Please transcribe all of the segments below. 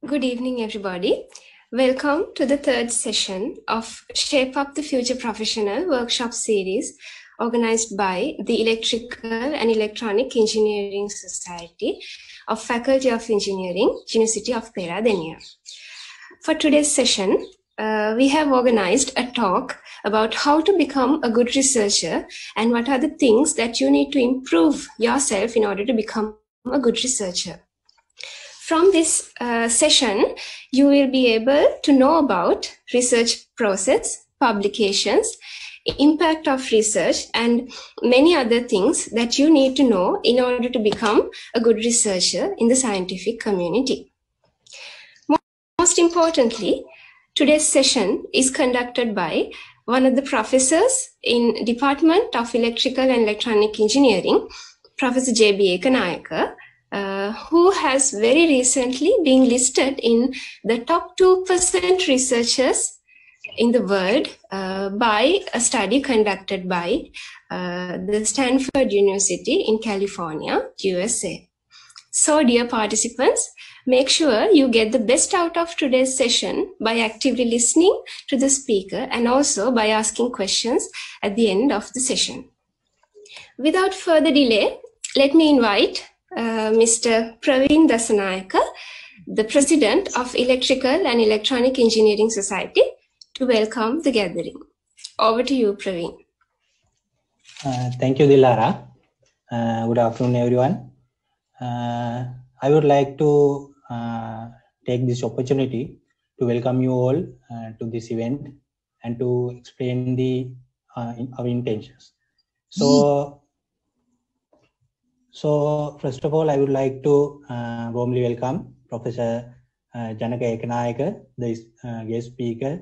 Good evening, everybody. Welcome to the third session of Shape Up the Future Professional workshop series organized by the Electrical and Electronic Engineering Society of Faculty of Engineering, University of Peradeniya. For today's session, we have organized a talk about how to become a good researcher and what are the things that you need to improve yourself in order to become a good researcher. From this session, you will be able to know about research process, publications, impact of research, and many other things that you need to know in order to become a good researcher in the scientific community. Most importantly, today's session is conducted by one of the professors in Department of Electrical and Electronic Engineering, Professor J.B. Ekanayaka, who has very recently been listed in the top 2% researchers in the world by a study conducted by the Stanford University in California, USA. So, dear participants, make sure you get the best out of today's session by actively listening to the speaker and also by asking questions at the end of the session. Without further delay, let me invite Mr. Praveen Dasanayaka, the President of Electrical and Electronic Engineering Society, to welcome the gathering. Over to you, Praveen. Thank you, Dilara. Good afternoon, everyone. I would like to take this opportunity to welcome you all to this event and to explain our intentions. So first of all, I would like to warmly welcome Professor Janaka Ekanayaka, the guest speaker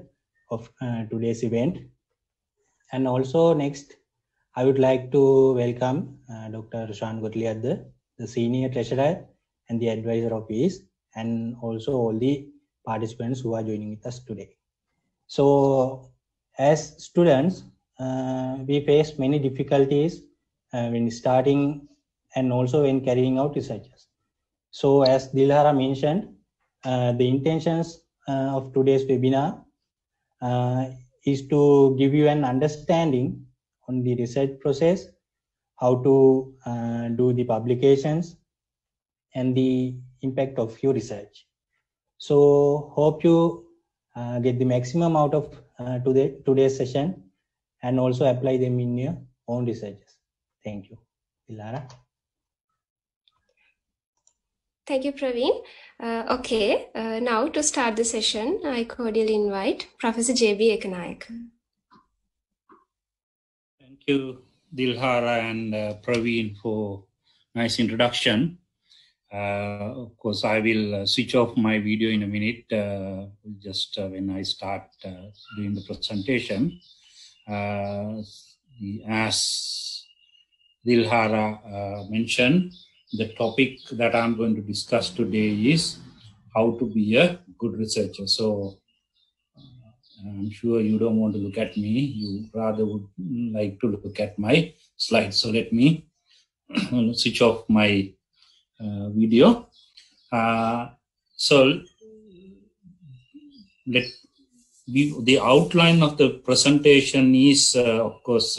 of today's event. And also next, I would like to welcome Dr. Rushan Gottlieb, the Senior Treasurer and the Advisor of EASE, and also all the participants who are joining with us today. So as students, we face many difficulties when starting and also when carrying out researches. So as Dilara mentioned, the intentions of today's webinar is to give you an understanding on the research process, how to do the publications and the impact of your research. So hope you get the maximum out of today's session and also apply them in your own researches. Thank you. Dilara. Thank you, Praveen. Now to start the session, I cordially invite Professor J.B. Ekanayaka. Thank you, Dilhara and Praveen, for nice introduction. Of course, I will switch off my video in a minute, just when I start doing the presentation. As Dilhara mentioned, the topic that I'm going to discuss today is how to be a good researcher. So I'm sure you don't want to look at me. You rather would like to look at my slides. So let me switch off my video. The outline of the presentation is, of course,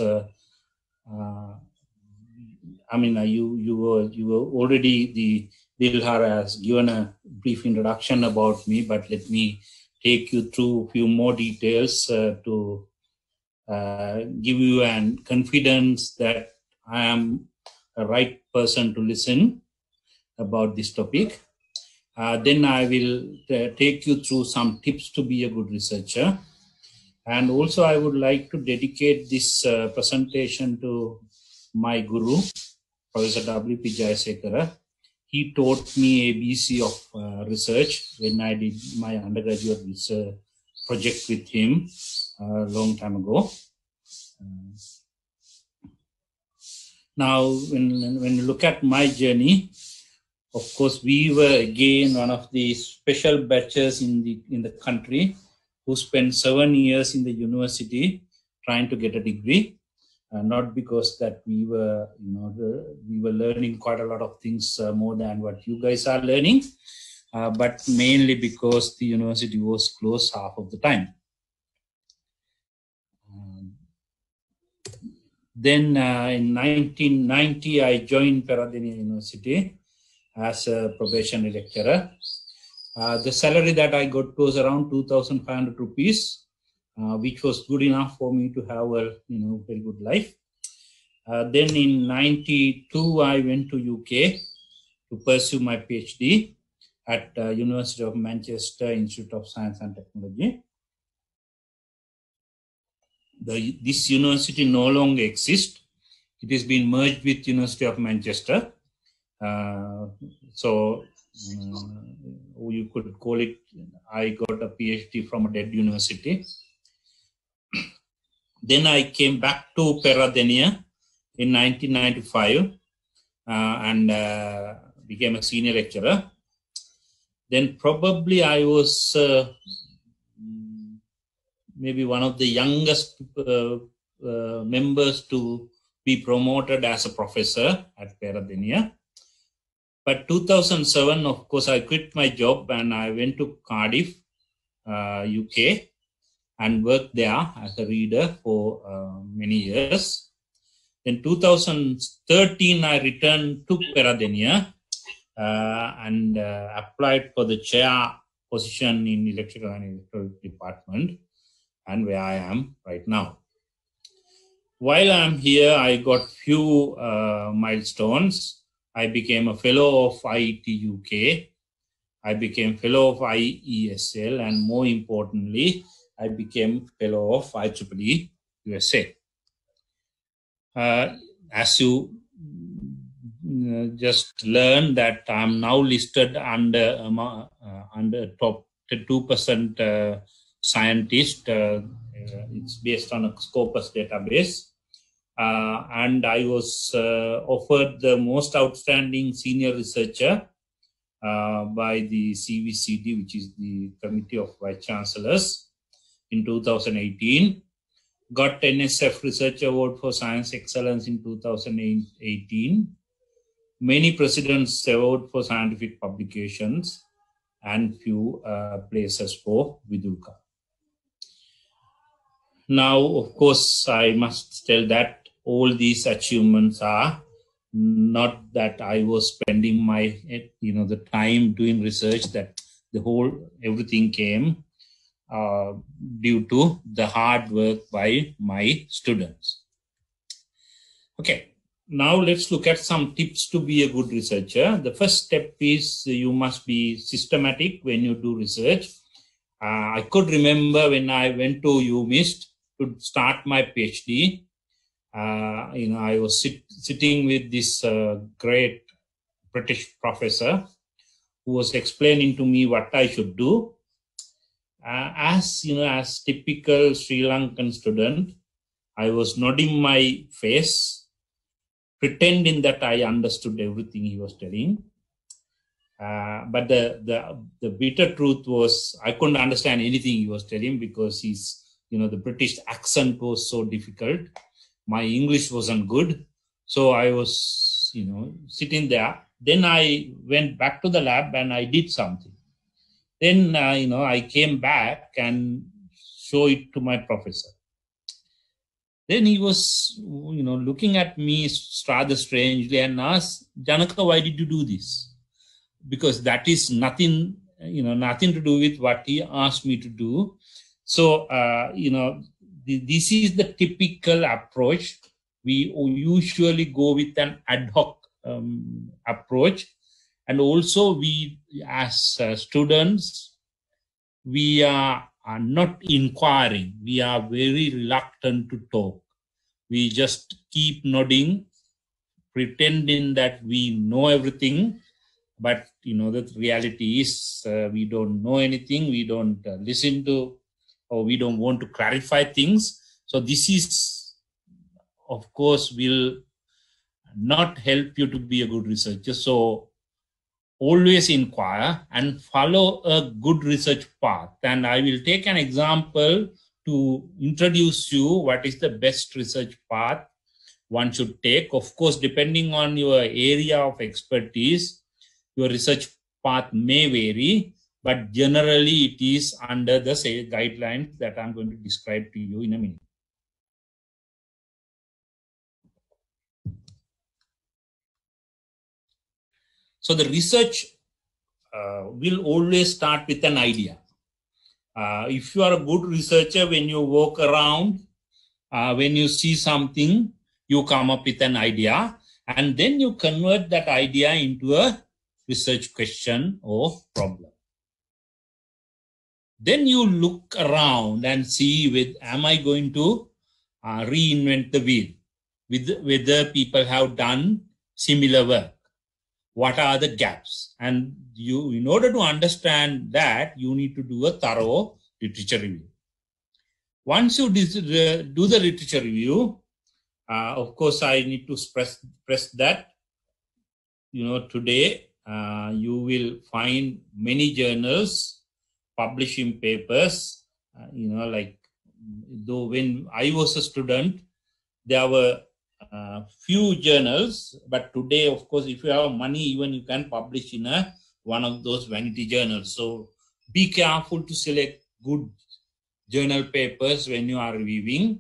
you were already, the Dilhara has given a brief introduction about me, but let me take you through a few more details to give you an confidence that I am a right person to listen about this topic. Then I will take you through some tips to be a good researcher. And also I would like to dedicate this presentation to my guru, Professor W.P. Jayasekara. He taught me ABC of research when I did my undergraduate research project with him a long time ago. Now, when you look at my journey, of course, we were again one of the special batches in the country who spent 7 years in the university trying to get a degree. Not because that we were learning quite a lot of things more than what you guys are learning, but mainly because the university was closed half of the time. Then in 1990, I joined Peradeniya University as a professional lecturer. The salary that I got was around 2,500 rupees, which was good enough for me to have a very good life. Then in 92, I went to UK to pursue my PhD at University of Manchester Institute of Science and Technology. This university no longer exists. It has been merged with University of Manchester. So you could call it, I got a PhD from a dead university. Then I came back to Peradeniya in 1995 and became a senior lecturer. Then probably I was maybe one of the youngest members to be promoted as a professor at Peradeniya. But 2007, of course, I quit my job and I went to Cardiff, UK, and worked there as a reader for many years. In 2013, I returned to Peradeniya and applied for the chair position in Electrical and Electronic Department, and where I am right now. While I'm here, I got few milestones. I became a fellow of IET UK. I became fellow of IESL, and more importantly, I became fellow of IEEE USA. As you just learned that I'm now listed under top 2% scientist. It's based on a Scopus database. And I was offered the most outstanding senior researcher by the CVCD, which is the Committee of Vice Chancellors, in 2018. Got NSF Research Award for Science Excellence in 2018. Many President's Award for Scientific Publications, and few places for Vidulka. Now, of course, I must tell that all these achievements are not that I was spending my, the time doing research, that everything came due to the hard work by my students. Okay, now let's look at some tips to be a good researcher. The first step is you must be systematic when you do research. I could remember when I went to UMIST to start my PhD, I was sitting with this great British professor who was explaining to me what I should do. As typical Sri Lankan student, I was nodding my face, pretending that I understood everything he was telling. But the bitter truth was I couldn't understand anything he was telling because the British accent was so difficult. My English wasn't good. So I was, sitting there. Then I went back to the lab and I did something. Then, I came back and showed it to my professor. Then he was, looking at me rather strangely and asked, Janaka, why did you do this? Because that is nothing to do with what he asked me to do. So, this is the typical approach. We usually go with an ad hoc approach. And also we, as students, we are not inquiring. We are very reluctant to talk. We just keep nodding, pretending that we know everything. But, the reality is we don't know anything. We don't listen to, or we don't want to clarify things. So this is, of course, will not help you to be a good researcher. So always inquire and follow a good research path. And I will take an example to introduce you what is the best research path one should take. Of course, depending on your area of expertise, your research path may vary, but generally it is under the same guidelines that I'm going to describe to you in a minute. So the research will always start with an idea. If you are a good researcher, when you walk around, when you see something, you come up with an idea, and then you convert that idea into a research question or problem. Then you look around and see, am I going to reinvent the wheel? Whether people have done similar work. What are the gaps? And you, in order to understand that, you need to do a thorough literature review. Once you do the literature review, of course, I need to press that. Today you will find many journals publishing papers. Though when I was a student, there were few journals, but today, of course, if you have money, even you can publish in one of those vanity journals. So be careful to select good journal papers when you are reviewing.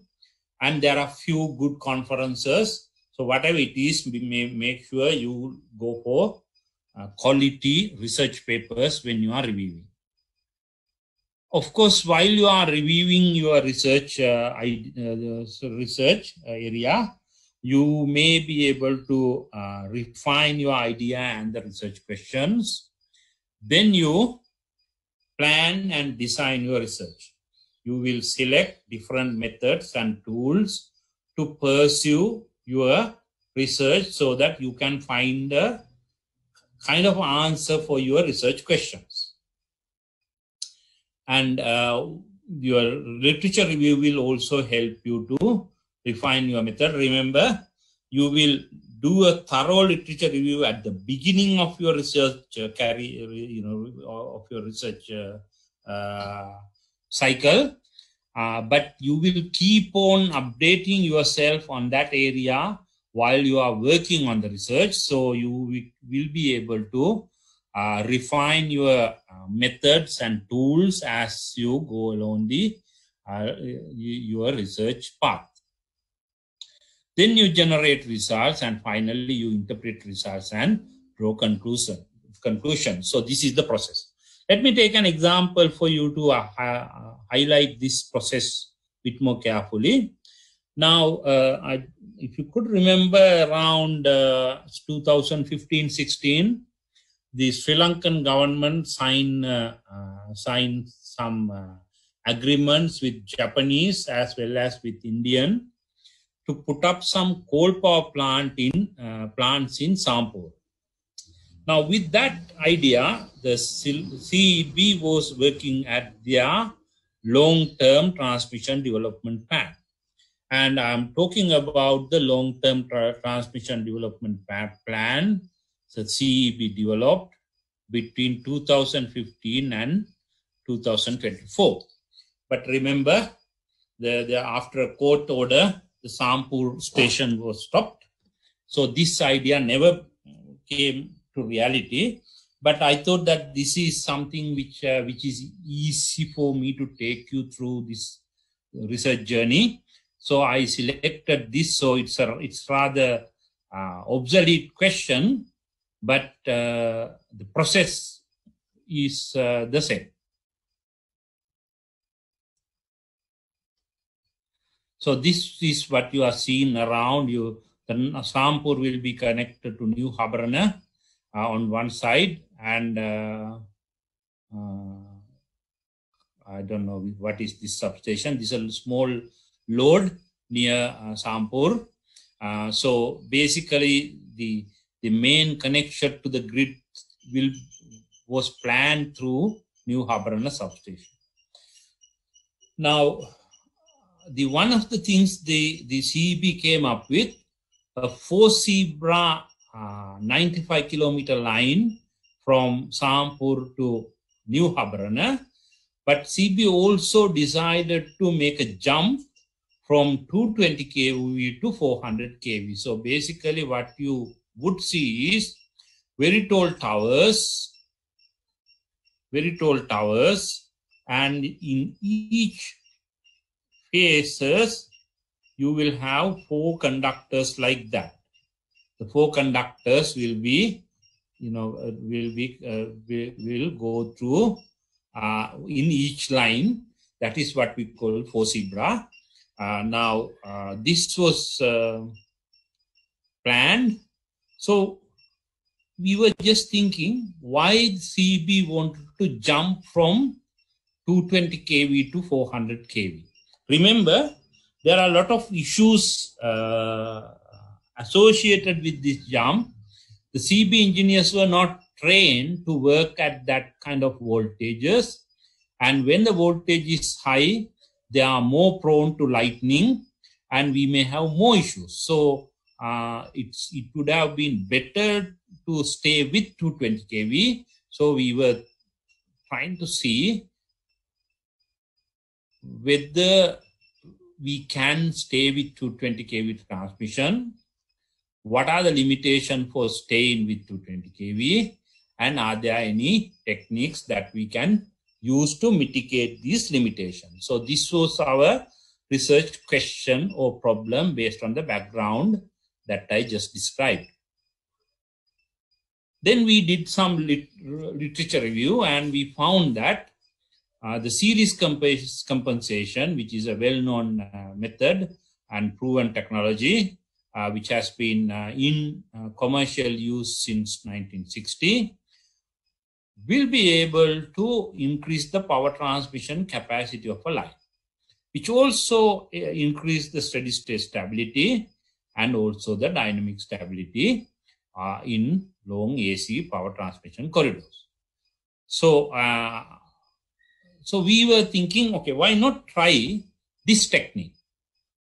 And there are few good conferences. So whatever it is, make sure you go for quality research papers when you are reviewing. Of course, while you are reviewing your research area, you may be able to refine your idea and the research questions. Then you plan and design your research. You will select different methods and tools to pursue your research so that you can find a kind of answer for your research questions. And your literature review will also help you to refine your method. Remember, you will do a thorough literature review at the beginning of your research of your research cycle, but you will keep on updating yourself on that area while you are working on the research. So you will be able to refine your methods and tools as you go along your research path. Then you generate results, and finally you interpret results and draw conclusions. So this is the process. Let me take an example for you to highlight this process a bit more carefully. Now, if you could remember around 2015-16, the Sri Lankan government signed some agreements with Japanese as well as with Indian to put up some coal power plants in Sampur. Now, with that idea, the CEB was working at their long-term transmission development plan. And I'm talking about the long-term transmission development plan that CEB developed between 2015 and 2024. But remember, after a court order, the Sampur station was stopped. So this idea never came to reality. But I thought that this is something which is easy for me to take you through this research journey. So I selected this. So it's rather obsolete question, but the process is the same. So this is what you are seeing around you. The Sampur will be connected to New Habarana on one side, and I don't know what is this substation. This is a small load near Sampur. So basically, the main connection to the grid was planned through New Habarana substation. Now, one of the things the CEB came up with, a 4-zebra 95-kilometer line from Sampur to New Habarana, but CEB also decided to make a jump from 220 kV to 400 kV. So basically what you would see is very tall towers very tall towers, and in each phases you will have 4 conductors like that. The 4 conductors will be, will go through in each line. That is what we call 4 zebra. Now this was planned. So we were just thinking why CB wanted to jump from 220 kV to 400 kV. Remember, there are a lot of issues associated with this jump. The CB engineers were not trained to work at that kind of voltages. And when the voltage is high, they are more prone to lightning and we may have more issues. So it would have been better to stay with 220 kV. So we were trying to see whether we can stay with 220 kV transmission. What are the limitations for staying with 220 kV? And are there any techniques that we can use to mitigate these limitations? So this was our research question or problem based on the background that I just described. Then we did some literature review and we found that the series compensation, which is a well-known method and proven technology, which has been in commercial use since 1960, will be able to increase the power transmission capacity of a line, which also increase the steady state stability and also the dynamic stability in long AC power transmission corridors. So, so we were thinking, okay, why not try this technique,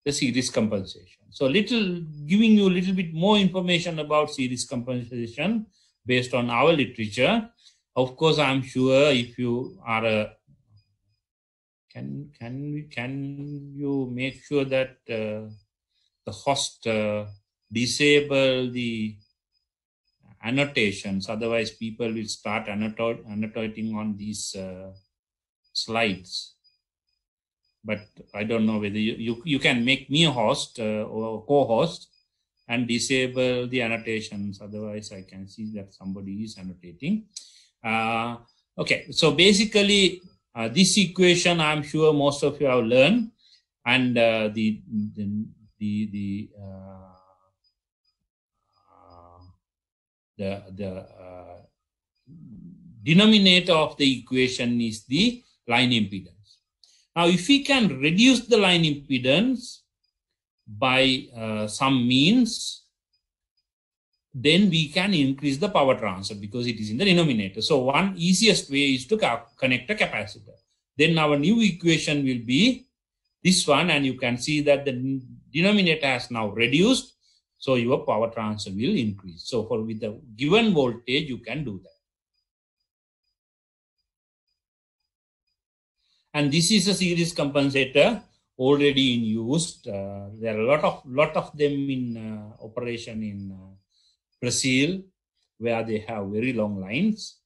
the series compensation? So giving you a little bit more information about series compensation based on our literature. Of course, I'm sure if you are a, can you make sure that the host disable the annotations, otherwise people will start annotating on these slides. But I don't know whether you can make me a host or co-host and disable the annotations. Otherwise, I can see that somebody is annotating. Okay, so basically, this equation I'm sure most of you have learned, and the denominator of the equation is the line impedance. Now, if we can reduce the line impedance by some means, then we can increase the power transfer because it is in the denominator. So one easiest way is to connect a capacitor. Then our new equation will be this one, and you can see that the denominator has now reduced. So your power transfer will increase. So with the given voltage, you can do that. And this is a series compensator already in use. There are a lot of them in operation in Brazil, where they have very long lines.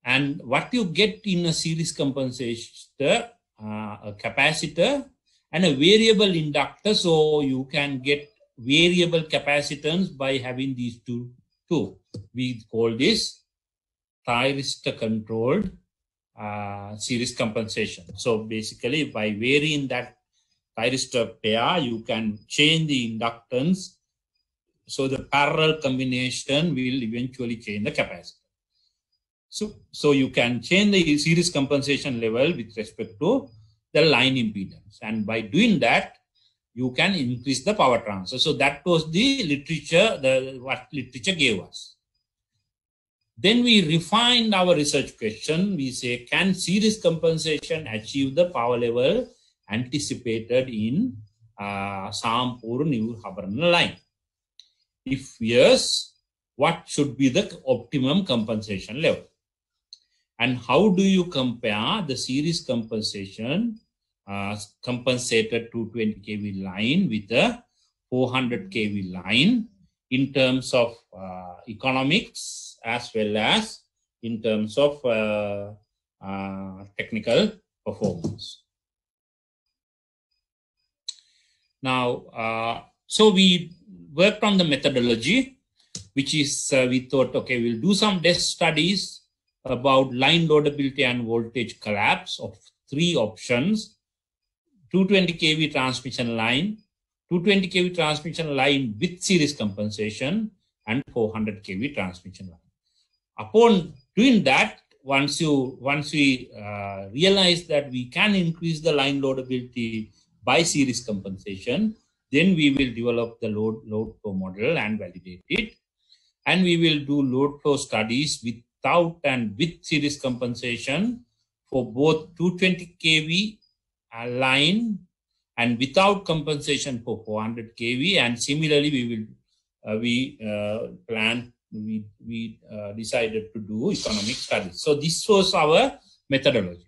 And what you get in a series compensator, a capacitor and a variable inductor. So you can get variable capacitance by having these two. We call this thyristor controlled series compensation. So basically by varying that thyristor pair, you can change the inductance. So the parallel combination will eventually change the capacitor. So you can change the series compensation level with respect to the line impedance. And by doing that, you can increase the power transfer. So that was the literature, what literature gave us. Then we refined our research question. We say, can series compensation achieve the power level anticipated in Sampuru-Newhaburn line? If yes, what should be the optimum compensation level? And how do you compare the series compensation compensated 220 kV line with a 400 kV line in terms of economics as well as in terms of technical performance. Now, so we worked on the methodology, which is we thought, okay, we'll do some desk studies about line loadability and voltage collapse of 3 options: 220 kV transmission line, 220 kV transmission line with series compensation, and 400 kV transmission line. Upon doing that, once we realize that we can increase the line loadability by series compensation, then we will develop the load flow model and validate it. And we will do load flow studies without and with series compensation for both 220 kV line and without compensation for 400 kV. And similarly, we decided to do economic studies. So this was our methodology.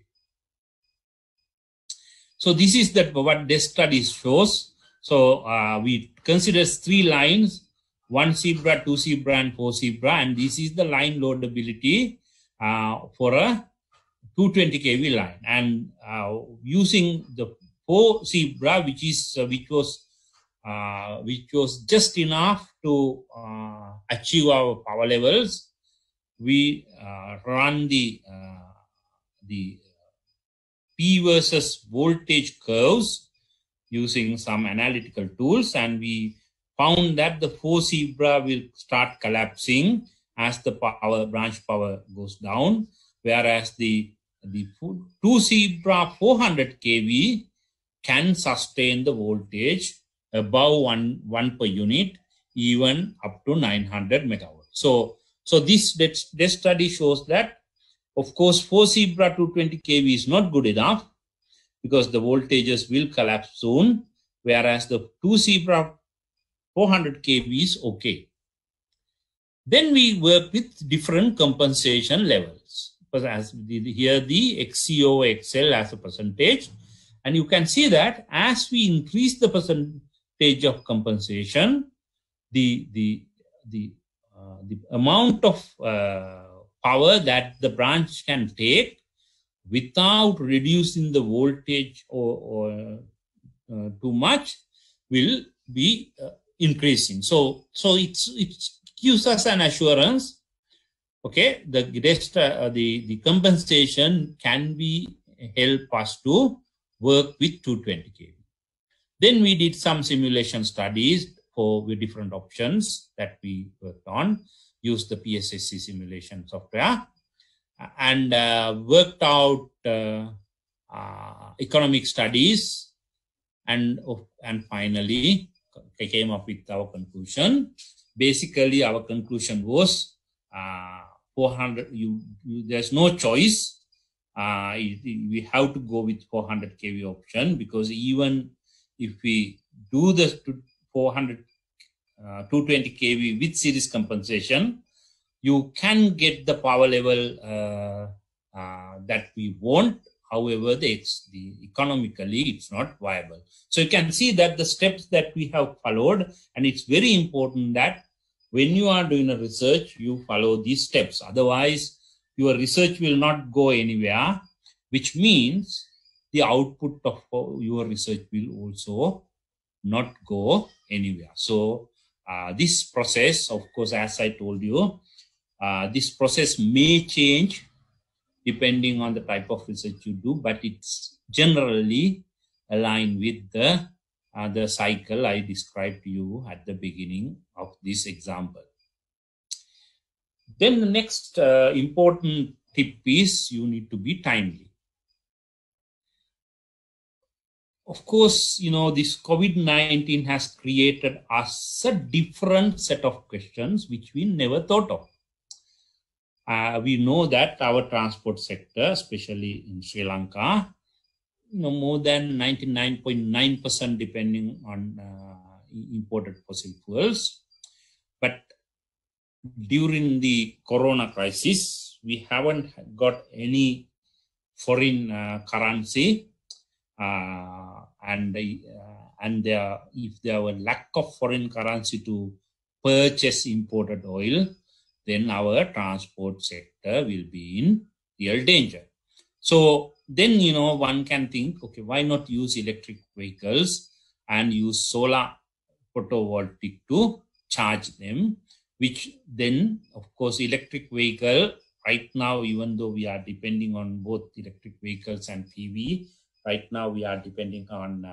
So this is what desk studies shows. So we consider 3 lines: 1 zebra, 2 zebra, and 4 zebra, and this is the line loadability for a 220 kV line. And using the 4 zebra, which was just enough to achieve our power levels, we run the P versus voltage curves using some analytical tools, and we found that the 4 zebra will start collapsing as the branch power goes down, whereas the 2 zebra 400 kV can sustain the voltage above 1 per unit, even up to 900 megawatt. So this study shows that, of course, 4 zebra 220 kV is not good enough because the voltages will collapse soon, whereas the 2 zebra 400 kV is okay. Then we work with different compensation levels. As here the XC over XL as a percentage, and you can see that as we increase the percentage of compensation, the amount of power that the branch can take without reducing the voltage or too much will be increasing. So it gives us an assurance. Okay, the compensation can be help us to work with 220 kV. Then we did some simulation studies with different options that we worked on, used the PSSC simulation software, and worked out economic studies, and finally came up with our conclusion. Basically, our conclusion was 400. There's no choice. We have to go with 400 kV option, because even if we do the 220 kV with series compensation, you can get the power level that we want. However, economically, it's not viable. So you can see that the steps that we have followed, and it's very important that when you are doing a research, you follow these steps. Otherwise, your research will not go anywhere, which means the output of your research will also not go anywhere. So this process, of course, as I told you, this process may change depending on the type of research you do, but it's generally aligned with the cycle I described to you at the beginning of this example. Then the next important tip is you need to be timely. Of course, this COVID-19 has created us a different set of questions which we never thought of. We know that our transport sector, especially in Sri Lanka, more than 99.9% depending on imported fossil fuels. But during the Corona crisis, we haven't got any foreign currency, and if there were lack of foreign currency to purchase imported oil, then our transport sector will be in real danger. So then, one can think, okay, why not use electric vehicles and use solar photovoltaic to charge them, which then, of course, electric vehicle right now, even though we are depending on both electric vehicles and PV, right now we are depending on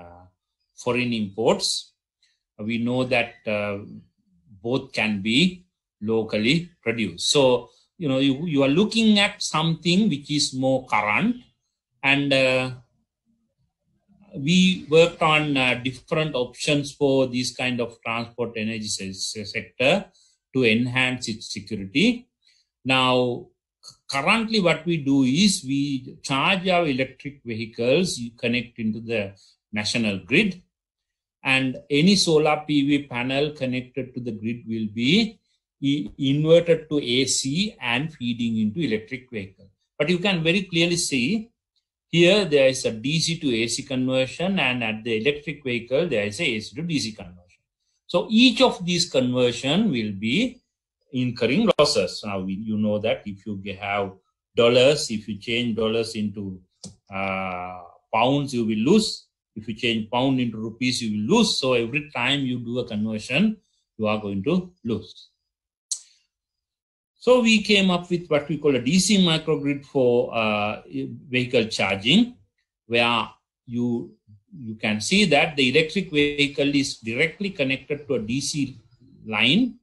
foreign imports. We know that both can be locally produced. So, you are looking at something which is more current, and we worked on different options for this kind of transport energy sector to enhance its security. Now, currently what we do is we charge our electric vehicles, you connect into the national grid, and any solar PV panel connected to the grid will be inverted to AC and feeding into electric vehicle. But you can very clearly see here there is a DC to AC conversion, and at the electric vehicle there is a AC to DC conversion. So each of these conversion will be incurring losses. Now you know that if you have dollars, if you change dollars into pounds, you will lose. If you change pound into rupees, you will lose. So every time you do a conversion, you are going to lose. So we came up with what we call a DC microgrid for vehicle charging, where you can see that the electric vehicle is directly connected to a DC line,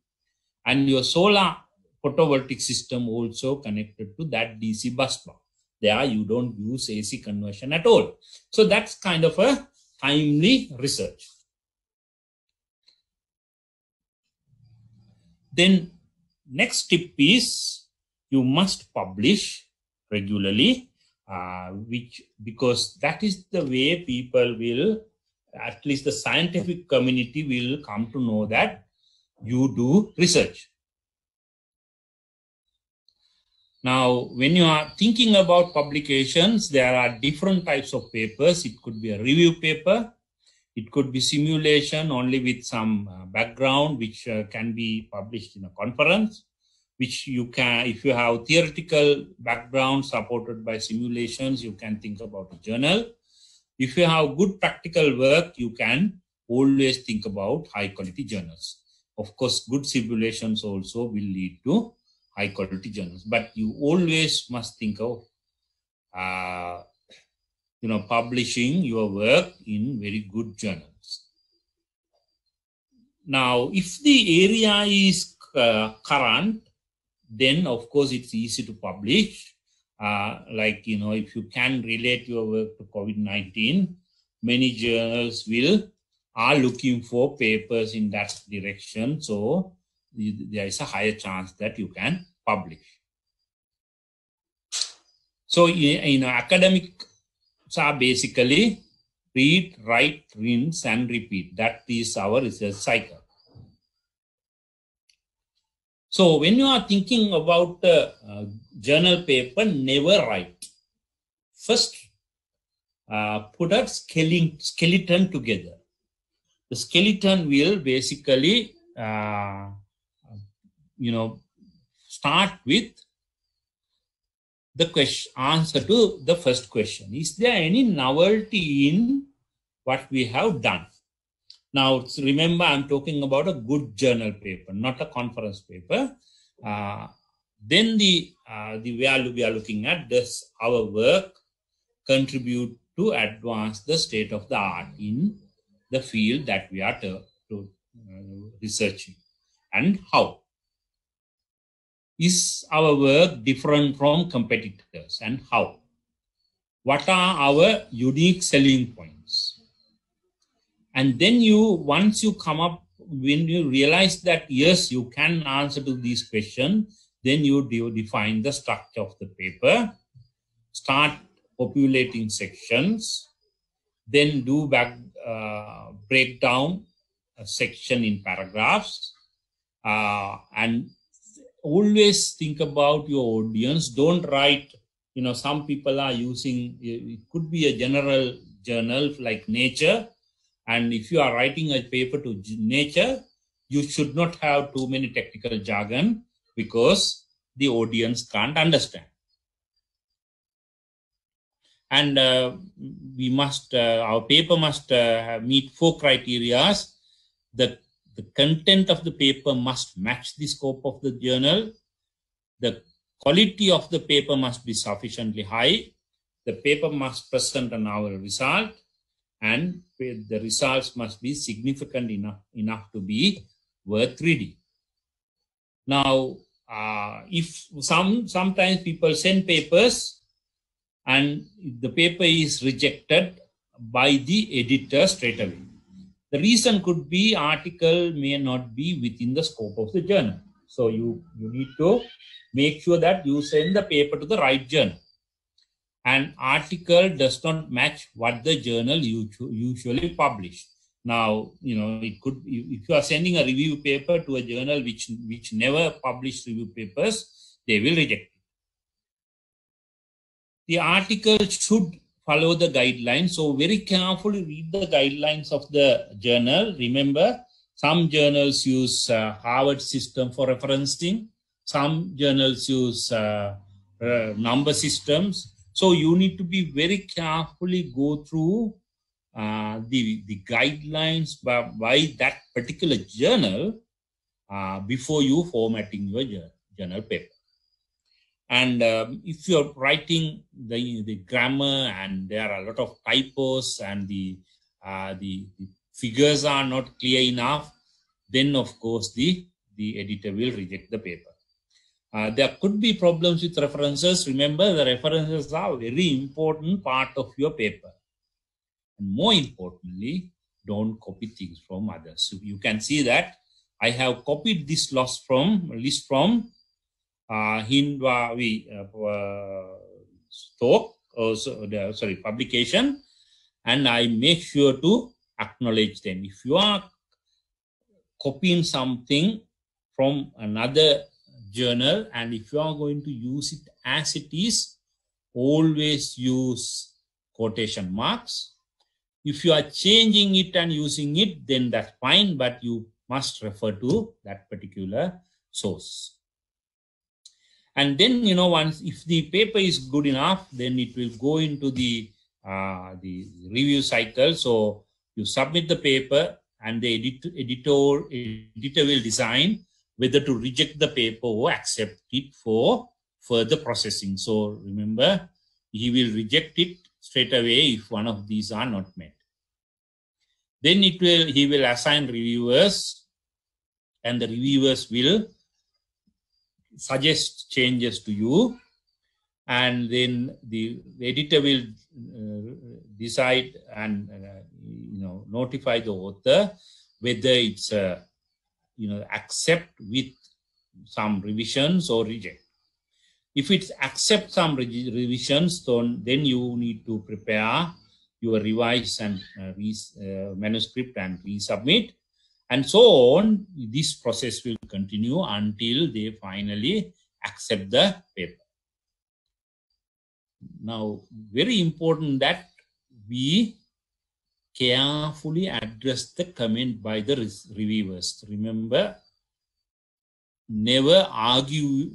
and your solar photovoltaic system also connected to that DC bus bar. There you don't use AC conversion at all. So that's kind of a timely research. Then next tip is you must publish regularly, because that is the way people will, at least the scientific community will come to know that you do research. Now, when you are thinking about publications, there are different types of papers. It could be a review paper. It could be simulation only with some background, which can be published in a conference, which you can, if you have theoretical background supported by simulations, you can think about a journal. If you have good practical work, you can always think about high quality journals. Of course, good simulations also will lead to high quality journals, but you always must think of publishing your work in very good journals. Now, if the area is current, then of course it's easy to publish. If you can relate your work to COVID-19, many journals are looking for papers in that direction. So there is a higher chance that you can publish. So, academics are basically read, write, rinse, and repeat. That is our research cycle. So, when you are thinking about the journal paper, never write. First, put a skeleton together. The skeleton will basically start with the answer to the first question. Is there any novelty in what we have done? Now, remember, I'm talking about a good journal paper, not a conference paper. Then the value we are looking at, does our work contribute to advance the state of the art in the field that we are researching, and how? Is our work different from competitors, and how? What are our unique selling points? And then once you come up, when you realize that yes, you can answer to these questions, then you define the structure of the paper, start populating sections, then do break down a section in paragraphs, and always think about your audience. Don't write, some people are using, it could be a general journal like Nature. And if you are writing a paper to Nature, you should not have too many technical jargon. because the audience can't understand. And we must, our paper must meet 4 criteria. The content of the paper must match the scope of the journal. The quality of the paper must be sufficiently high. The paper must present an novel result, and the results must be significant enough to be worth reading. Now, if sometimes people send papers and the paper is rejected by the editor straight away. The reason could be article may not be within the scope of the journal. So you need to make sure that you send the paper to the right journal. An article does not match what the journal usually publish. Now, it could, if you are sending a review paper to a journal which never published review papers, they will reject it. The article should follow the guidelines. So very carefully read the guidelines of the journal. Remember, some journals use Harvard system for referencing. Some journals use number systems. So you need to be very carefully go through the guidelines by that particular journal before you formatting your journal paper. And if you're writing the grammar and there are a lot of typos and the figures are not clear enough, then of course the editor will reject the paper. There could be problems with references. Remember, the references are a very important part of your paper. And more importantly, don't copy things from others. So you can see that I have copied this list from Hindwa stock, publication, and I make sure to acknowledge them. If you are copying something from another journal and if you are going to use it as it is, always use quotation marks. If you are changing it and using it, then that's fine, but you must refer to that particular source. And then, once if the paper is good enough, then it will go into the review cycle. So you submit the paper and the editor will decide whether to reject the paper or accept it for further processing. So remember, he will reject it straight away if one of these are not met. Then he will assign reviewers, and the reviewers will suggest changes to you, and then the editor will decide and notify the author whether it's accept with some revisions or reject. If it's accept some revisions, then you need to prepare your revise and manuscript and resubmit, and so on. This process will continue until they finally accept the paper. Now, very important that we carefully address the comment by the reviewers. Remember, never argue,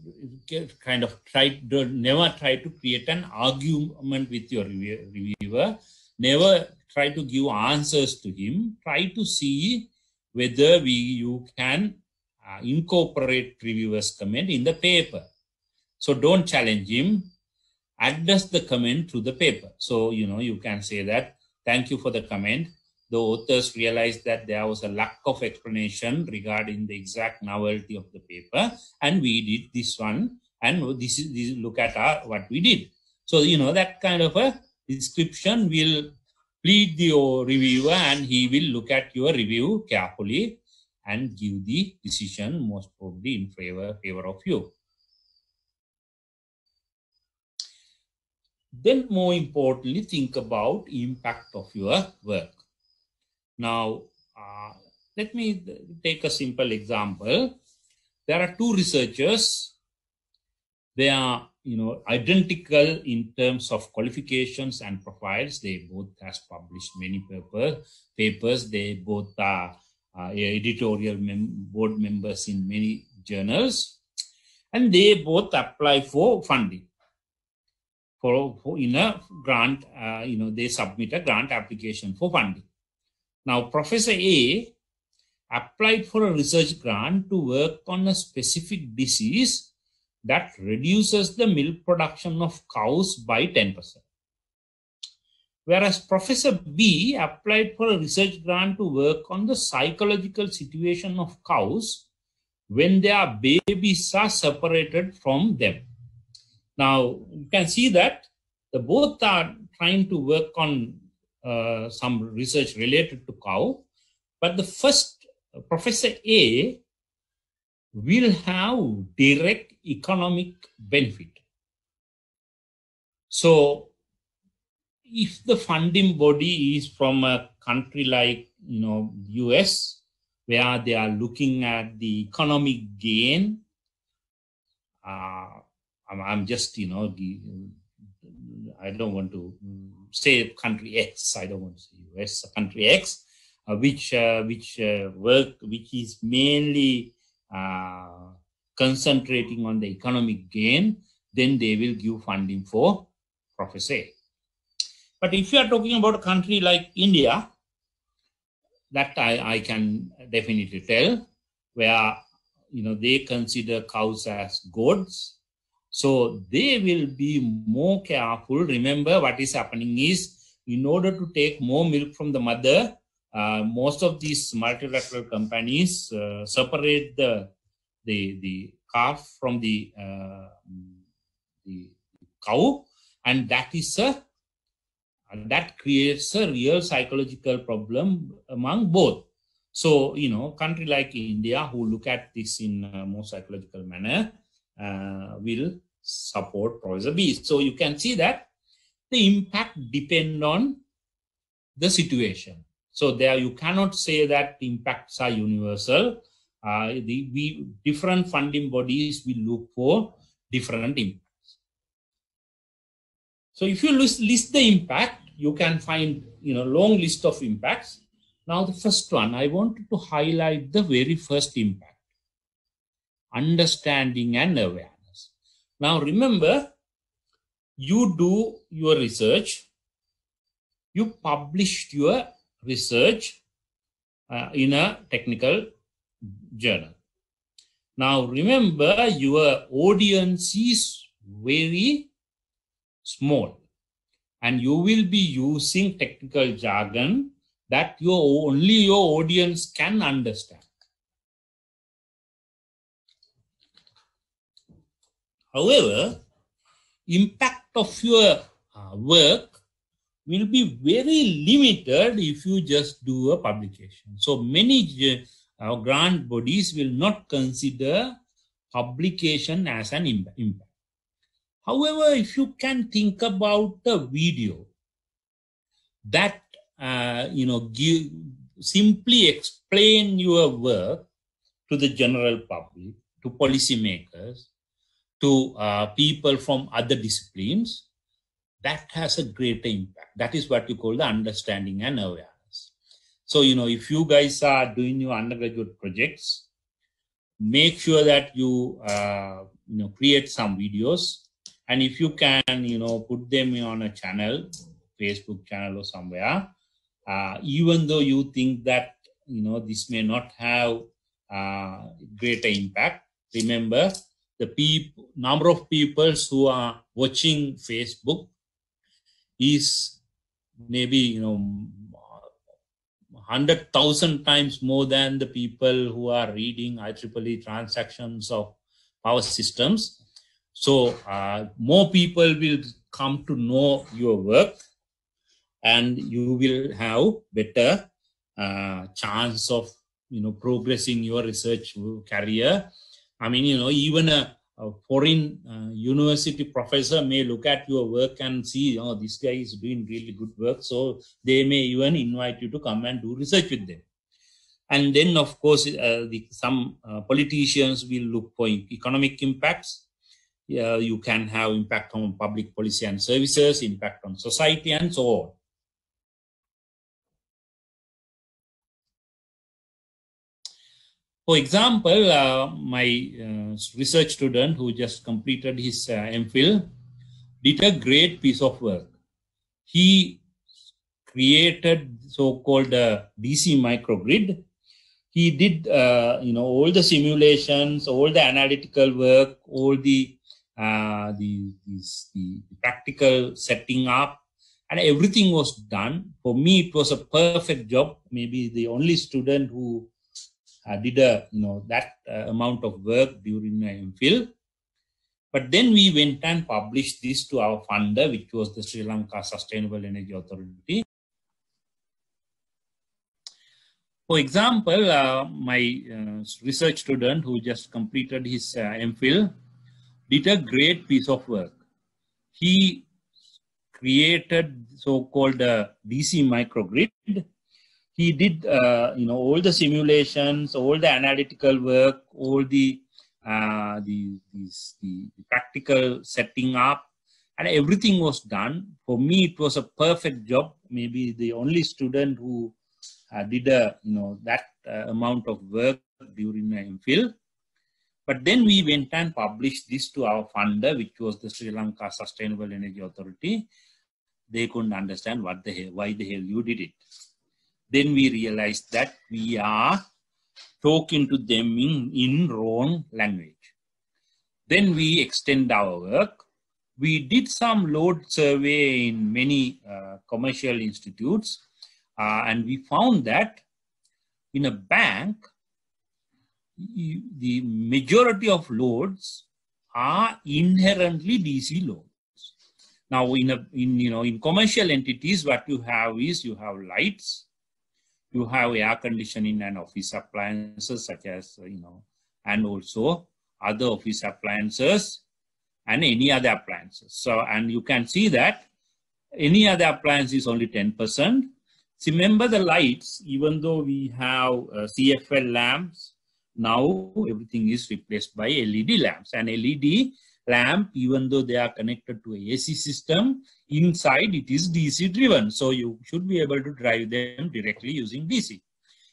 never try to create an argument with your reviewer. Never try to give answers to him. Try to see whether you can incorporate reviewer's comment in the paper. So don't challenge him. Address the comment through the paper. So, you can say that, thank you for the comment. The authors realized that there was a lack of explanation regarding the exact novelty of the paper, and we did this one, and this look at what we did. So, that kind of a description will plead the reviewer, and he will look at your review carefully and give the decision most probably in favor of you. Then more importantly, think about impact of your work. Now, let me take a simple example. There are two researchers. They are, identical in terms of qualifications and profiles. They both has published many papers. They both are editorial board members in many journals. and they both apply for funding. In a grant, they submit a grant application for funding. Now, Professor A applied for a research grant to work on a specific disease that reduces the milk production of cows by 10%. Whereas Professor B applied for a research grant to work on the psychological situation of cows when their babies are separated from them. Now, you can see that both are trying to work on some research related to cow, but the first, Professor A, will have direct economic benefit. So, if the funding body is from a country like US, where they are looking at the economic gain, I'm just I don't want to say country X. I don't want to say US, country X, which is mainly concentrating on the economic gain. Then they will give funding for Professor A. But if you are talking about a country like India, that I can definitely tell, where they consider cows as gods. So they will be more careful. Remember, what is happening is, in order to take more milk from the mother, most of these multilateral companies separate the calf from the cow, and that creates a real psychological problem among both. So, country like India, who look at this in a more psychological manner, will support Professor B. So you can see that the impact depends on the situation. So there you cannot say that impacts are universal. Different funding bodies will look for different impacts. So if you list the impact, you can find long list of impacts. Now the first one, I wanted to highlight the very first impact: understanding and awareness. Now remember, you do your research, you published your research in a technical journal. Now remember, your audience is very small, and you will be using technical jargon that only your audience can understand. However, impact of your work will be very limited if you just do a publication. So many grant bodies will not consider publication as an impact. However, if you can think about a video that simply explain your work to the general public, to policymakers, to people from other disciplines, that has a greater impact. That is what you call the understanding and awareness. So, if you guys are doing your undergraduate projects, make sure that you, create some videos. And if you can, put them on a channel, Facebook channel or somewhere, even though you think that, this may not have greater impact, remember, the number of people who are watching Facebook is maybe 100,000 times more than the people who are reading IEEE transactions of power systems. So more people will come to know your work, and you will have better chance of progressing your research career. I mean, even a foreign university professor may look at your work and see, oh, this guy is doing really good work. So they may even invite you to come and do research with them. And then, of course, some politicians will look for economic impacts. You can have impact on public policy and services, impact on society, and so on. For example, my research student who just completed his MPhil did a great piece of work. He created so-called DC microgrid. He did, all the simulations, all the analytical work, all the practical setting up, and everything was done. For me, it was a perfect job. Maybe the only student who did that amount of work during my MPhil. But then we went and published this to our funder, which was the Sri Lanka Sustainable Energy Authority. For example, my research student who just completed his MPhil did a great piece of work. He created so-called DC microgrid. He did, all the simulations, all the analytical work, all the practical setting up, and everything was done. For me, it was a perfect job. Maybe the only student who did that amount of work during my MPhil. But then we went and published this to our funder, which was the Sri Lanka Sustainable Energy Authority. They couldn't understand why the hell you did it. Then we realized that we are talking to them in wrong language. Then we extend our work. We did some load survey in many commercial institutes, and we found that in a bank, the majority of loads are inherently DC loads. Now, in commercial entities, what you have is you have lights, you have air conditioning and office appliances such as and also other office appliances and any other appliances. So, and you can see that any other appliance is only 10%. So remember the lights, even though we have CFL lamps, now everything is replaced by LED lamps. And LED lamp, even though they are connected to a AC system, inside it is DC driven. So you should be able to drive them directly using DC.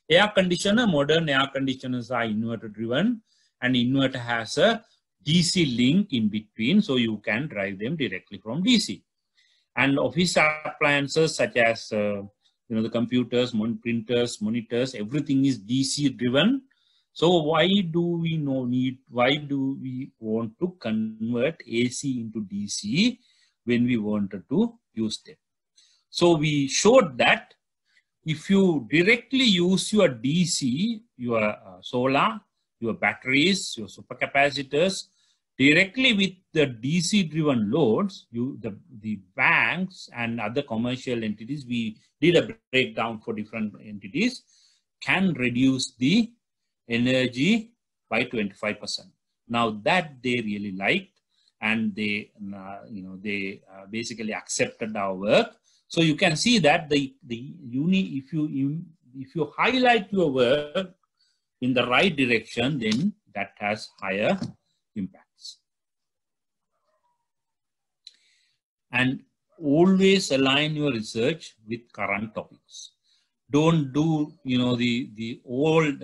Air conditioner, modern air conditioners are inverter driven, and inverter has a DC link in between, so you can drive them directly from DC. And office appliances such as the computers, printers, monitors, everything is DC driven. So why do we want to convert AC into DC when we wanted to use them? So we showed that if you directly use your DC, your solar, your batteries, your supercapacitors, directly with the DC driven loads, the banks and other commercial entities, we did a breakdown for different entities, can reduce the energy by 25%. Now that they really liked, and they basically accepted our work. So you can see that if you highlight your work in the right direction, then that has higher impacts. And always align your research with current topics. Don't do the old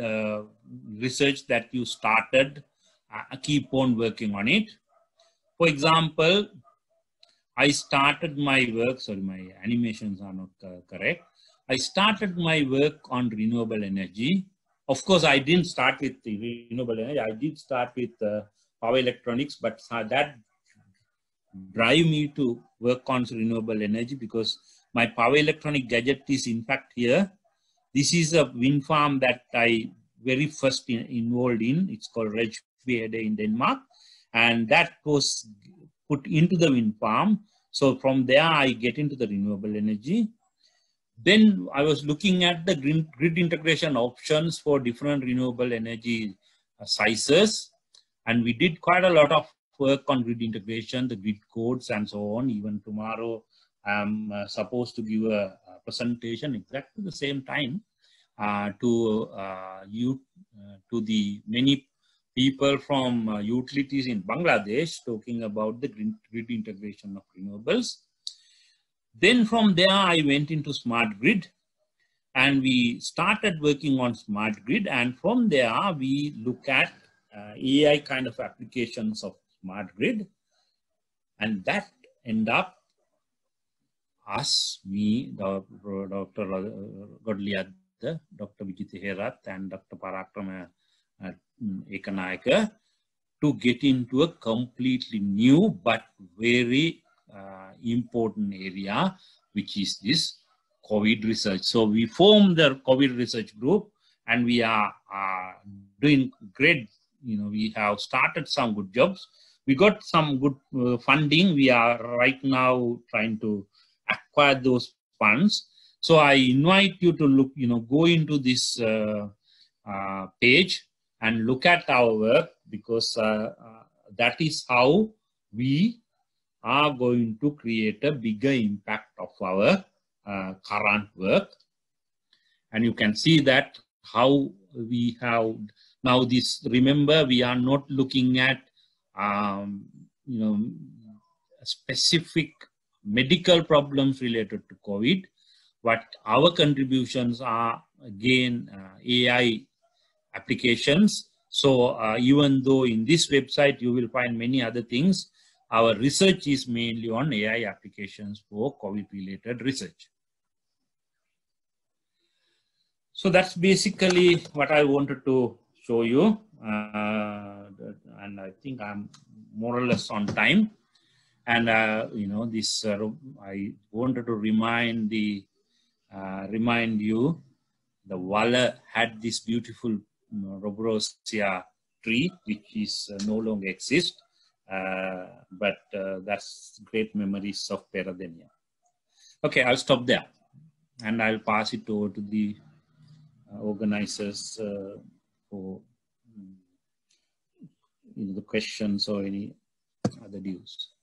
research that you started. Keep on working on it. For example, I started my work. Sorry, my animations are not correct. I started my work on renewable energy. Of course, I didn't start with the renewable energy. I did start with power electronics, but that drive me to work on renewable energy because my power electronic gadget is in fact here. This is a wind farm that I very first involved in. It's called Rejsvede in Denmark, and that was put into the wind farm. So from there, I get into the renewable energy. Then I was looking at the grid integration options for different renewable energy sizes, and we did quite a lot of work on grid integration, the grid codes, and so on. Even tomorrow, I'm supposed to give a presentation exactly the same time to the many people from utilities in Bangladesh, talking about the grid integration of renewables. Then from there, I went into smart grid. And we started working on smart grid, and from there we look at AI kind of applications of smart grid, and that end up us, me, Dr. Godliadda, Dr. Vijitha Herath, and Dr. Parakrama Ekanayake to get into a completely new but very important area, which is this COVID research. So we formed the COVID research group, and we are doing great. We have started some good jobs. We got some good funding. We are right now trying to acquire those funds. So I invite you to look, go into this page and look at our work, because that is how we are going to create a bigger impact of our current work. And you can see that how we have now this. Remember, we are not looking at specific medical problems related to COVID, but our contributions are again AI applications. So even though in this website you will find many other things, our research is mainly on AI applications for COVID related research. So that's basically what I wanted to show you, and I think I'm more or less on time. And this I wanted to remind you, the Walla had this beautiful Roborosia tree, which is no longer exists, but that's great memories of Peradeniya. Okay, I'll stop there, and I'll pass it over to the organizers for the questions or any other views.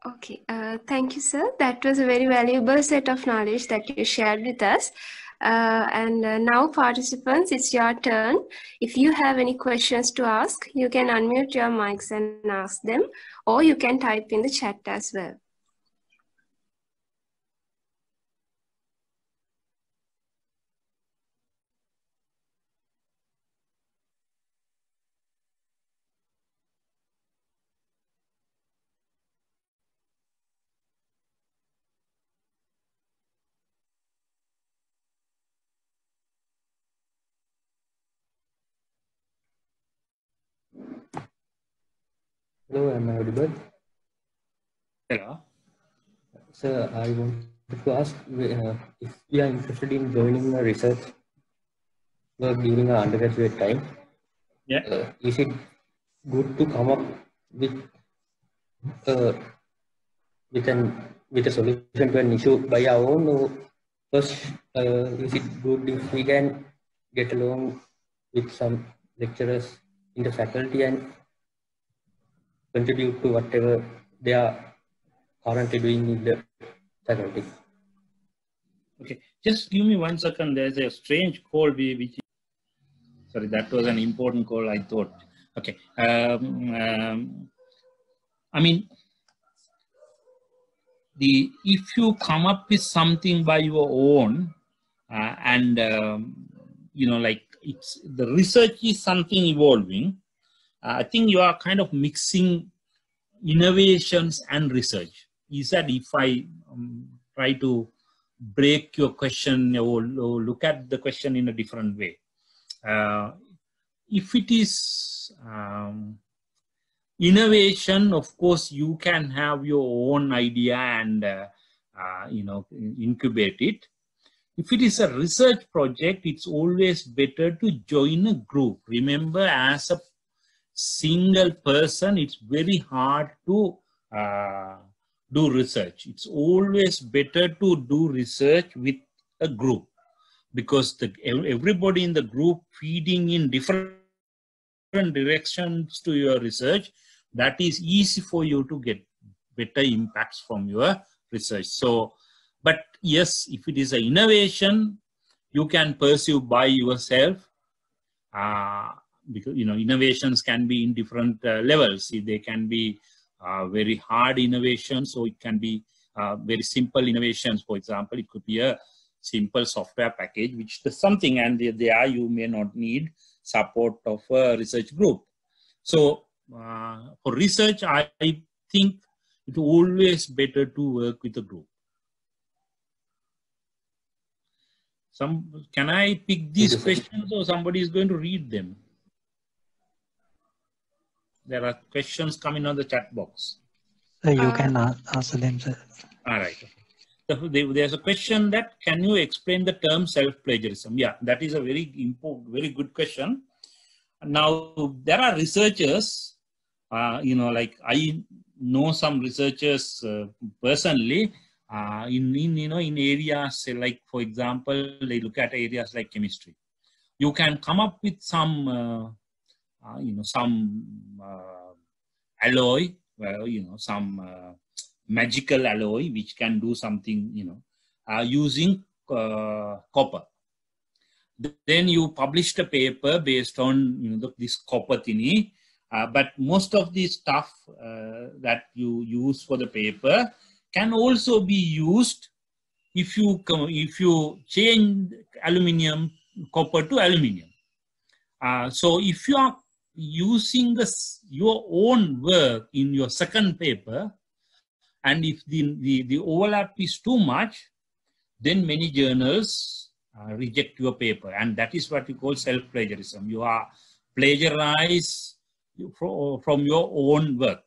Okay, thank you, sir. That was a very valuable set of knowledge that you shared with us. And now, participants, it's your turn. If you have any questions to ask, you can unmute your mics and ask them, or you can type in the chat as well. Hello, am I audible? Hello. Sir, I wanted to ask if we are interested in joining a research work during our undergraduate time. Yeah. Is it good to come up with a solution to an issue by our own, or first is it good if we can get along with some lecturers in the faculty and contribute to whatever they are currently doing in the faculty? Okay, just give me 1 second. There's a strange call which. Sorry, that was an important call, I thought. Okay. I mean, if you come up with something by your own, and like the research is something evolving, I think you are kind of mixing innovations and research. Is that if I try to break your question or look at the question in a different way? If it is innovation, of course, you can have your own idea and incubate it. If it is a research project, it's always better to join a group. Remember, as a single person, it's very hard to do research. It's always better to do research with a group, because everybody in the group feeding in different directions to your research, that is easy for you to get better impacts from your research. So, but yes, if it is an innovation, you can pursue by yourself, because innovations can be in different levels. They can be very hard innovations, so it can be very simple innovations. For example, it could be a simple software package which does something, and there you may not need support of a research group. So for research, I think it's always better to work with a group. Can I pick these questions, or somebody is going to read them? There are questions coming on the chat box. You can answer them, sir. All right. There's a question that, can you explain the term self-plagiarism? Yeah, that is a very important, very good question. Now, there are researchers, like I know some researchers personally in areas like, for example, they look at areas like chemistry. You can come up with some, alloy, some magical alloy which can do something, using copper. Then you published a paper based on this copper thingy, but most of the stuff that you use for the paper can also be used if you change aluminium copper to aluminium. So if you are using your own work in your second paper, and if the overlap is too much, then many journals reject your paper, and that is what we call self-plagiarism. You are plagiarized from your own work.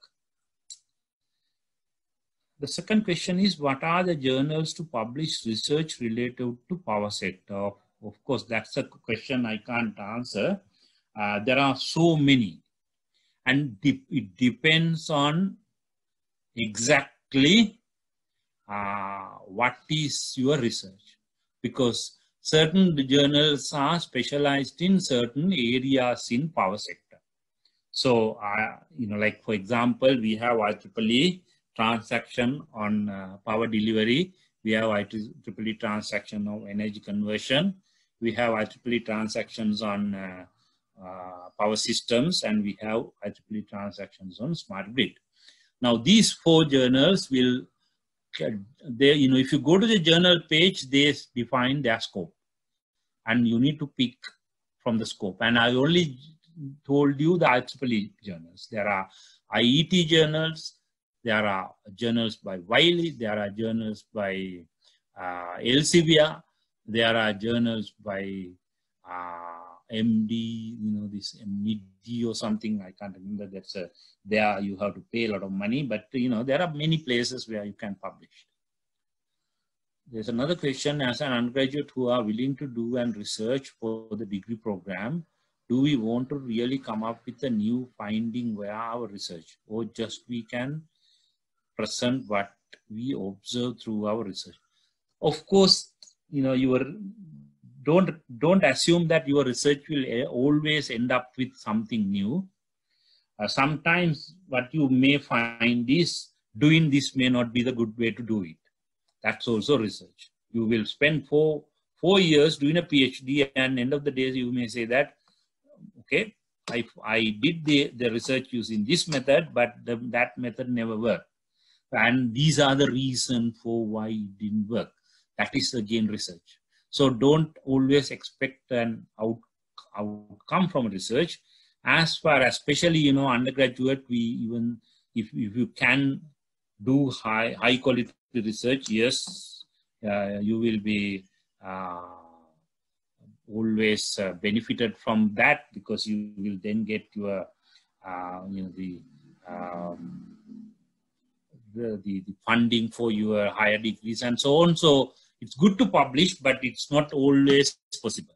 The second question is, what are the journals to publish research related to power sector? Of course, that's a question I can't answer. There are so many, and it depends on exactly what is your research, because certain journals are specialized in certain areas in power sector. So, like for example, we have IEEE transaction on power delivery. We have IEEE transaction of energy conversion. We have IEEE transactions on power systems, and we have IEEE transactions on smart grid. Now, these four journals will, if you go to the journal page, they define their scope, and you need to pick from the scope. And I only told you the IEEE journals. There are IET journals, there are journals by Wiley, there are journals by Elsevier, there are journals by MD, this MIDI or something, I can't remember. That's there you have to pay a lot of money, but there are many places where you can publish. There's another question: as an undergraduate who are willing to do and research for the degree program, do we want to really come up with a new finding via our research, or just we can present what we observe through our research? Of course, don't assume that your research will always end up with something new. Sometimes what you may find is doing this may not be the good way to do it. That's also research. You will spend four years doing a PhD, and end of the day you may say that, okay, I did the research using this method, but that method never worked. And these are the reasons for why it didn't work. That is again research. So don't always expect an outcome from research. As far as, especially, undergraduate, if you can do high quality research, yes, you will be always benefited from that, because you will then get your, the funding for your higher degrees and so on. So it's good to publish, but it's not always possible.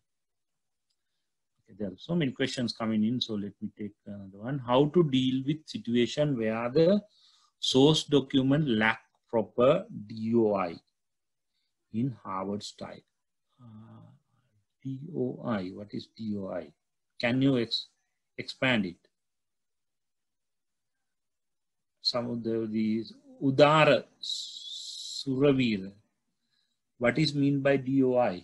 Okay, there are so many questions coming in, so let me take another one. How to deal with situation where the source document lack proper DOI in Harvard style? DOI, what is DOI? Can you expand it? Some of these Udara Suravir. What is mean by DOI?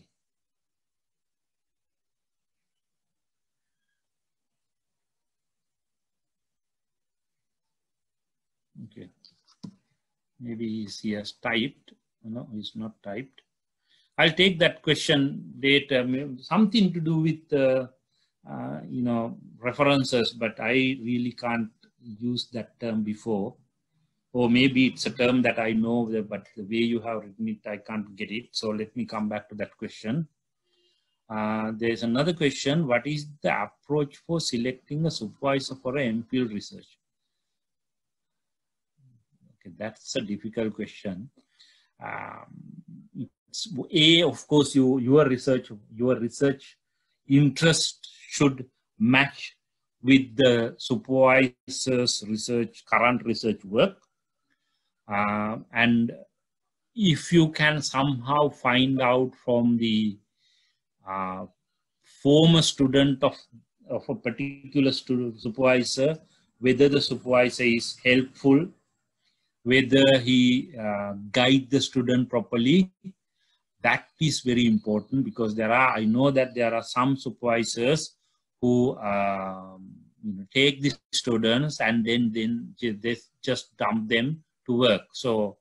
Okay. Maybe he has typed. No, he's not typed. I'll take that question later. Something to do with references, but I really can't use that term before. Or maybe it's a term that I know, but the way you have written it, I can't get it. So let me come back to that question. There's another question. What is the approach for selecting a supervisor for an MPhil research? Okay, that's a difficult question. Of course, your research interest should match with the supervisor's current research work. And if you can somehow find out from the former student of a particular supervisor, whether the supervisor is helpful, whether he guides the student properly, that is very important, because I know that there are some supervisors who take the students and then they just dump them to work. So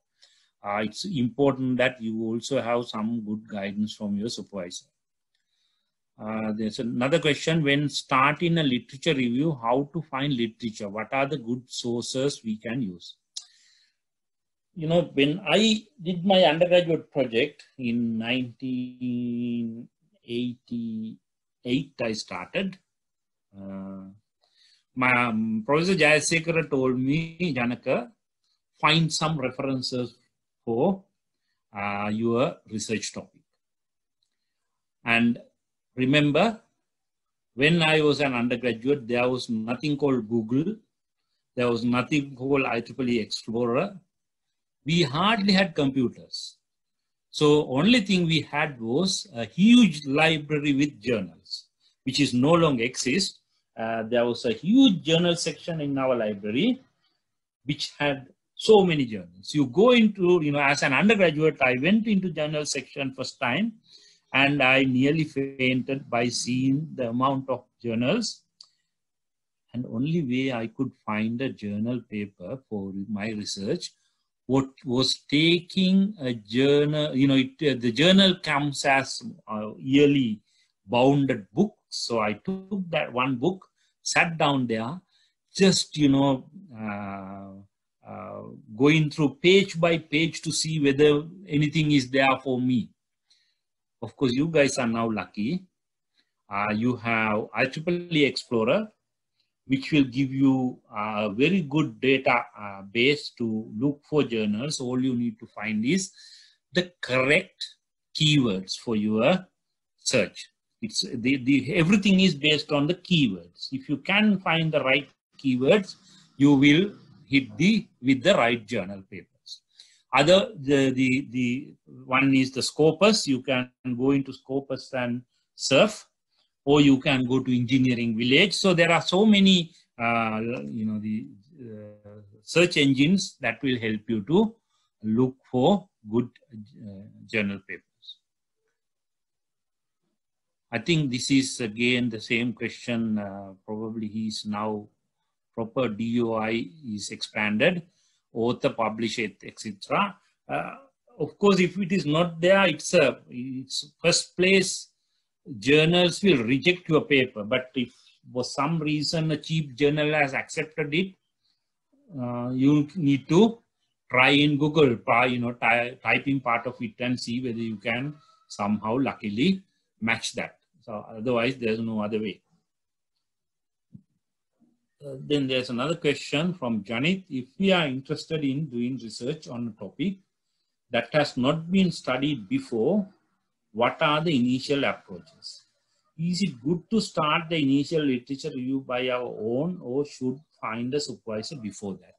it's important that you also have some good guidance from your supervisor. There's another question. When starting a literature review, how to find literature? What are the good sources we can use? When I did my undergraduate project in 1988, I started. My Professor Jayasekara told me, Janaka, find some references for your research topic. And remember, when I was an undergraduate, there was nothing called Google. There was nothing called IEEE Explorer. We hardly had computers. So only thing we had was a huge library with journals, which is no longer exist. There was a huge journal section in our library, which had so many journals. You go into, as an undergraduate, I went into journal section first time, and I nearly fainted by seeing the amount of journals. And only way I could find a journal paper for my research was taking a journal. The journal comes as a yearly bounded book. So I took that one book, sat down there, just, going through page by page to see whether anything is there for me. Of course, you guys are now lucky. You have IEEE Explorer, which will give you a very good data base to look for journals. All you need to find is the correct keywords for your search. Everything is based on the keywords. If you can find the right keywords, you will hit with the right journal papers. The one is the Scopus. You can go into Scopus and surf, or you can go to Engineering Village. So there are so many, search engines that will help you to look for good journal papers. I think this is again the same question. Probably he's now proper DOI is expanded, author, publish, etc. Of course, if it is not there, it's first place. Journals will reject your paper, but if for some reason a cheap journal has accepted it, you need to try in Google, type in part of it and see whether you can somehow luckily match that. So otherwise, there's no other way. Then there's another question from Janit. If we are interested in doing research on a topic that has not been studied before, what are the initial approaches? Is it good to start the initial literature review by our own, or should find a supervisor before that?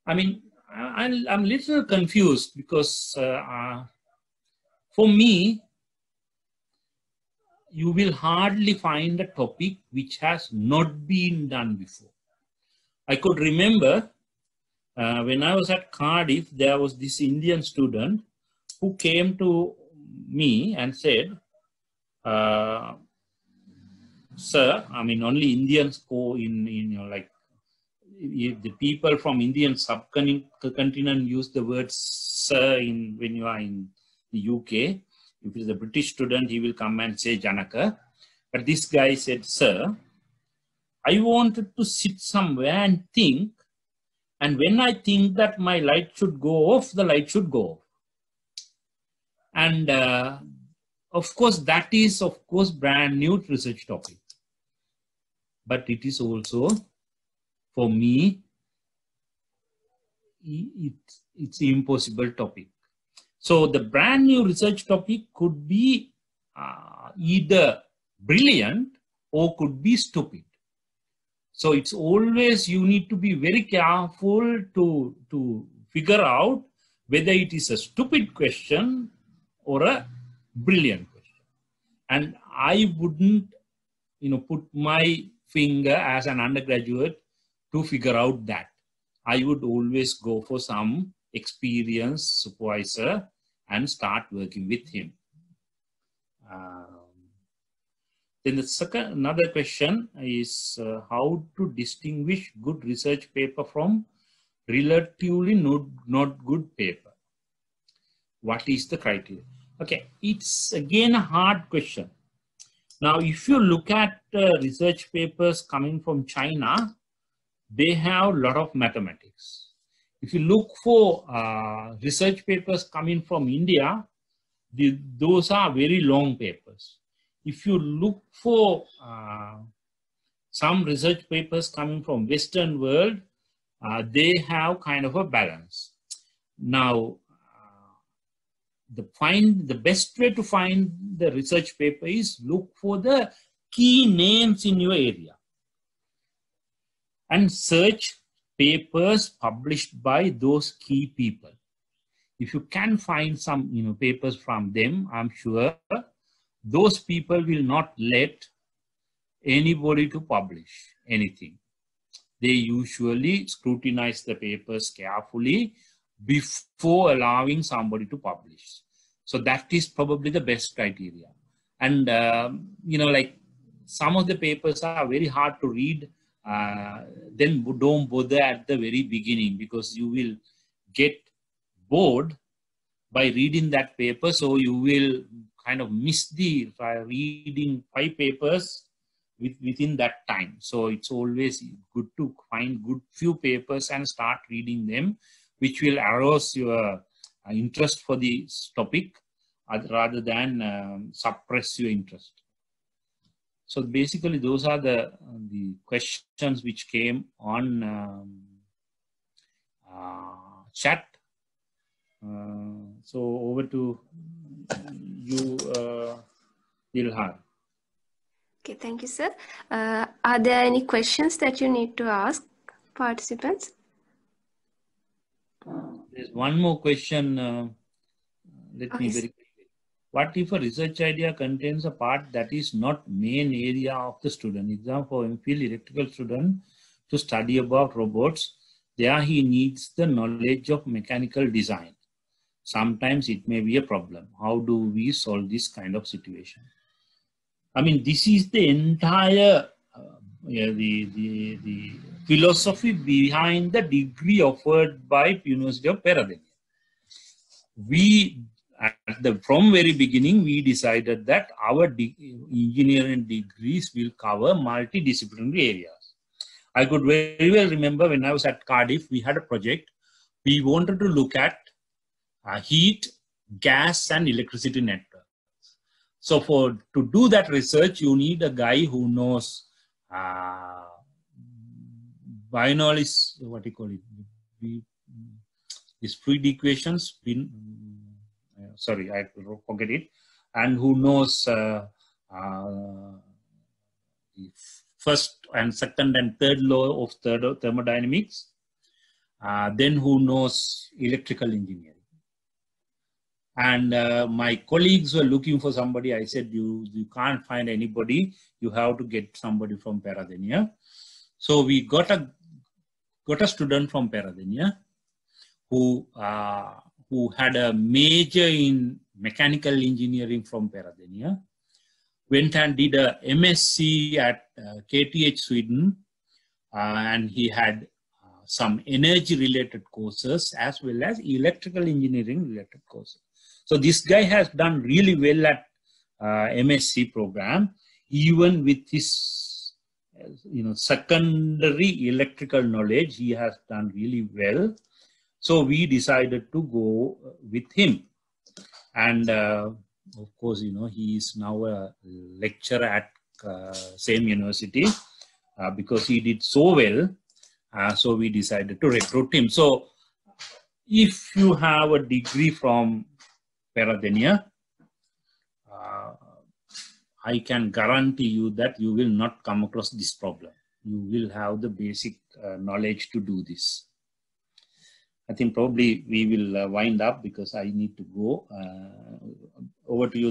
I mean, I'm a little confused because for me, you will hardly find a topic which has not been done before. I could remember when I was at Cardiff, there was this Indian student who came to me and said, sir, I mean, only Indians go in the people from Indian subcontinent use the word sir when you are in the UK. If he's a British student, he will come and say Janaka. But this guy said, sir, I wanted to sit somewhere and think. And when I think that my light should go off, the light should go off. And of course, that is, of course, brand new research topic. But it is also, for me, it's an impossible topic. So the brand new research topic could be either brilliant or could be stupid. So it's always, you need to be very careful to figure out whether it is a stupid question or a brilliant question. And I wouldn't, put my finger as an undergraduate to figure out that. I would always go for some experienced supervisor and start working with him. Then another question is how to distinguish good research paper from relatively not good paper. What is the criteria? Okay, it's again a hard question. Now, if you look at research papers coming from China, they have a lot of mathematics. If you look for research papers coming from India, those are very long papers. If you look for some research papers coming from Western world, they have kind of a balance. Now, the best way to find the research paper is look for the key names in your area and search papers published by those key people. If you can find some papers from them, I'm sure those people will not let anybody to publish anything. They usually scrutinize the papers carefully before allowing somebody to publish. So that is probably the best criteria. And, like some of the papers are very hard to read, then don't bother at the very beginning because you will get bored by reading that paper. So you will kind of miss the reading 5 papers within that time. So it's always good to find good few papers and start reading them, which will arouse your interest for the topic rather than suppress your interest. So basically those are the questions which came on chat. So over to you, Dilhar. Okay, thank you, sir. Are there any questions that you need to ask participants? There's one more question. Let me very quickly. What if a research idea contains a part that is not main area of the student? Example, MPhil electrical student to study about robots. There he needs the knowledge of mechanical design. Sometimes it may be a problem. How do we solve this kind of situation? I mean, this is the entire the philosophy behind the degree offered by University of Peradeniya. From very beginning, we decided that our engineering degrees will cover multidisciplinary areas. I could very well remember when I was at Cardiff, we had a project. We wanted to look at heat, gas, and electricity networks. So to do that research, you need a guy who knows Bernoulli's, what do you call it? These fluid equations. Sorry, I forget it. And who knows the first and second and third law of thermodynamics. Then who knows electrical engineering. And my colleagues were looking for somebody. I said, you can't find anybody. You have to get somebody from Peradeniya. So we got a student from Peradeniya who had a major in mechanical engineering from Peradeniya, went and did a MSc at KTH Sweden, and he had some energy related courses as well as electrical engineering related courses. So this guy has done really well at MSc program, even with his secondary electrical knowledge. He has done really well. So we decided to go with him. And of course, he is now a lecturer at same university because he did so well. So we decided to recruit him. So if you have a degree from Peradeniya, I can guarantee you that you will not come across this problem. You will have the basic knowledge to do this. I think probably we will wind up because I need to go. Over to you.